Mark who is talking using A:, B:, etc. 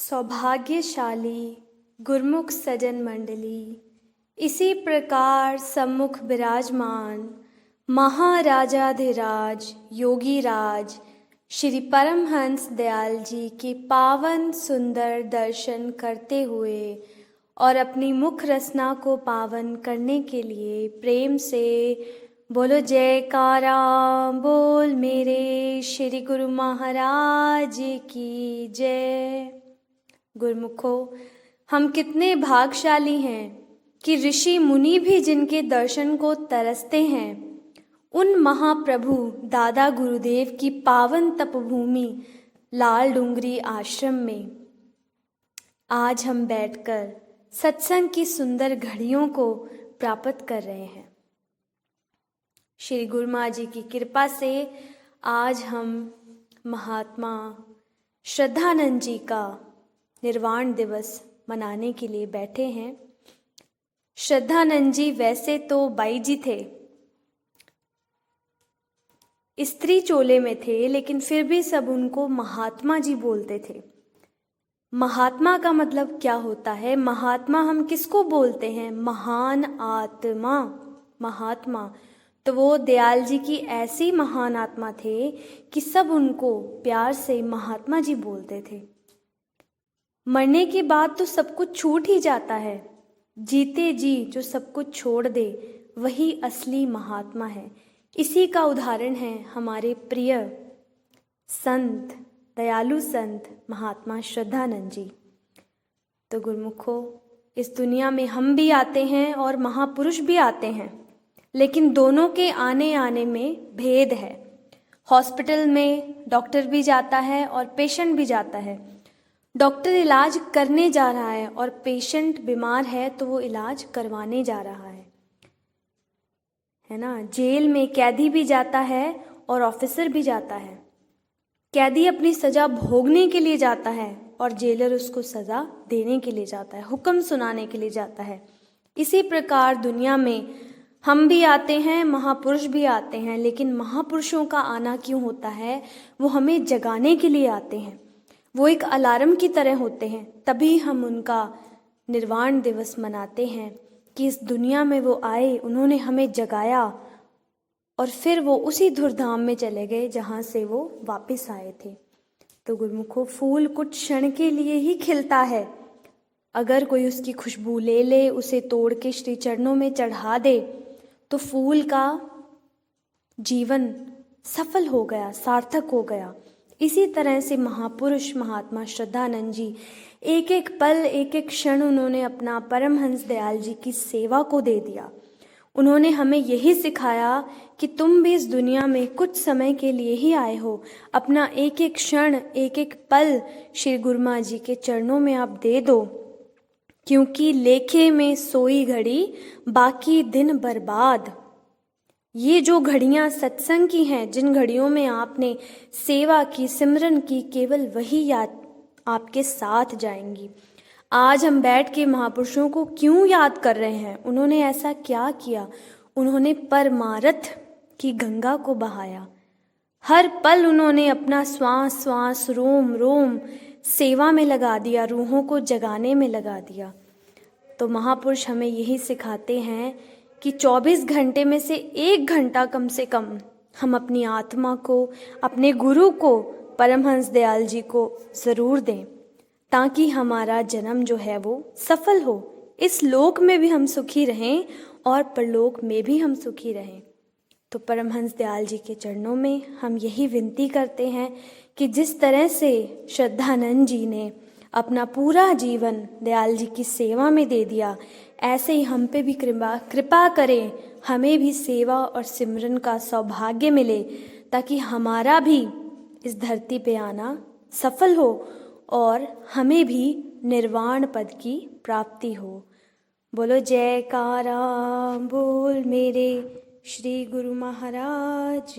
A: सौभाग्यशाली गुरमुख सजन मंडली, इसी प्रकार सम्मुख विराजमान महाराजाधिराज योगी राज श्री परमहंस दयाल जी के पावन सुंदर दर्शन करते हुए और अपनी मुख रसना को पावन करने के लिए प्रेम से बोलो जयकारा। बोल मेरे श्री गुरु महाराज की जय। गुरुमुखो, हम कितने भाग्यशाली हैं कि ऋषि मुनि भी जिनके दर्शन को तरसते हैं, उन महाप्रभु दादा गुरुदेव की पावन तपभूमि लाल डूंगरी आश्रम में आज हम बैठकर सत्संग की सुंदर घड़ियों को प्राप्त कर रहे हैं। श्री गुरु माँ जी की कृपा से आज हम महात्मा श्रद्धानंद जी का निर्वाण दिवस मनाने के लिए बैठे हैं। श्रद्धानंद जी वैसे तो बाई जी थे, स्त्री चोले में थे, लेकिन फिर भी सब उनको महात्मा जी बोलते थे। महात्मा का मतलब क्या होता है? महात्मा हम किसको बोलते हैं? महान आत्मा, महात्मा। तो वो दयाल जी की ऐसी महान आत्मा थे कि सब उनको प्यार से महात्मा जी बोलते थे। मरने के बाद तो सब कुछ छूट ही जाता है, जीते जी जो सब कुछ छोड़ दे वही असली महात्मा है। इसी का उदाहरण है हमारे प्रिय संत, दयालु संत महात्मा श्रद्धानंद जी। तो गुरुमुखो, इस दुनिया में हम भी आते हैं और महापुरुष भी आते हैं, लेकिन दोनों के आने में भेद है। हॉस्पिटल में डॉक्टर भी जाता है और पेशेंट भी जाता है। डॉक्टर इलाज करने जा रहा है और पेशेंट बीमार है तो वो इलाज करवाने जा रहा है ना। जेल में कैदी भी जाता है और ऑफिसर भी जाता है। कैदी अपनी सजा भोगने के लिए जाता है और जेलर उसको सजा देने के लिए जाता है, हुक्म सुनाने के लिए जाता है। इसी प्रकार दुनिया में हम भी आते हैं, महापुरुष भी आते हैं, लेकिन महापुरुषों का आना क्यों होता है? वो हमें जगाने के लिए आते हैं। वो एक अलार्म की तरह होते हैं, तभी हम उनका निर्वाण दिवस मनाते हैं कि इस दुनिया में वो आए, उन्होंने हमें जगाया और फिर वो उसी धूमधाम में चले गए जहाँ से वो वापस आए थे। तो गुरुमुखो, फूल कुछ क्षण के लिए ही खिलता है। अगर कोई उसकी खुशबू ले ले, उसे तोड़ के श्री चरणों में चढ़ा दे, तो फूल का जीवन सफल हो गया, सार्थक हो गया। इसी तरह से महापुरुष महात्मा श्रद्धानंद जी एक एक पल, एक एक क्षण उन्होंने अपना परमहंस दयाल जी की सेवा को दे दिया। उन्होंने हमें यही सिखाया कि तुम भी इस दुनिया में कुछ समय के लिए ही आए हो। अपना एक एक क्षण, एक एक पल श्री गुरु माँ जी के चरणों में आप दे दो, क्योंकि लेखे में सोई घड़ी बाकी दिन बर्बाद। ये जो घड़ियां सत्संग की हैं, जिन घड़ियों में आपने सेवा की, सिमरन की, केवल वही याद आपके साथ जाएंगी। आज हम बैठ के महापुरुषों को क्यों याद कर रहे हैं? उन्होंने ऐसा क्या किया? उन्होंने परमार्थ की गंगा को बहाया। हर पल उन्होंने अपना श्वास श्वास, रोम रोम सेवा में लगा दिया, रूहों को जगाने में लगा दिया। तो महापुरुष हमें यही सिखाते हैं कि 24 घंटे में से 1 घंटा कम से कम हम अपनी आत्मा को, अपने गुरु को, परमहंस दयाल जी को ज़रूर दें, ताकि हमारा जन्म जो है वो सफल हो। इस लोक में भी हम सुखी रहें और परलोक में भी हम सुखी रहें। तो परमहंस दयाल जी के चरणों में हम यही विनती करते हैं कि जिस तरह से श्रद्धानंद जी ने अपना पूरा जीवन दयाल जी की सेवा में दे दिया, ऐसे ही हम पे भी कृपा करें, हमें भी सेवा और सिमरन का सौभाग्य मिले, ताकि हमारा भी इस धरती पे आना सफल हो और हमें भी निर्वाण पद की प्राप्ति हो। बोलो जयकारा। बोल मेरे श्री गुरु महाराज।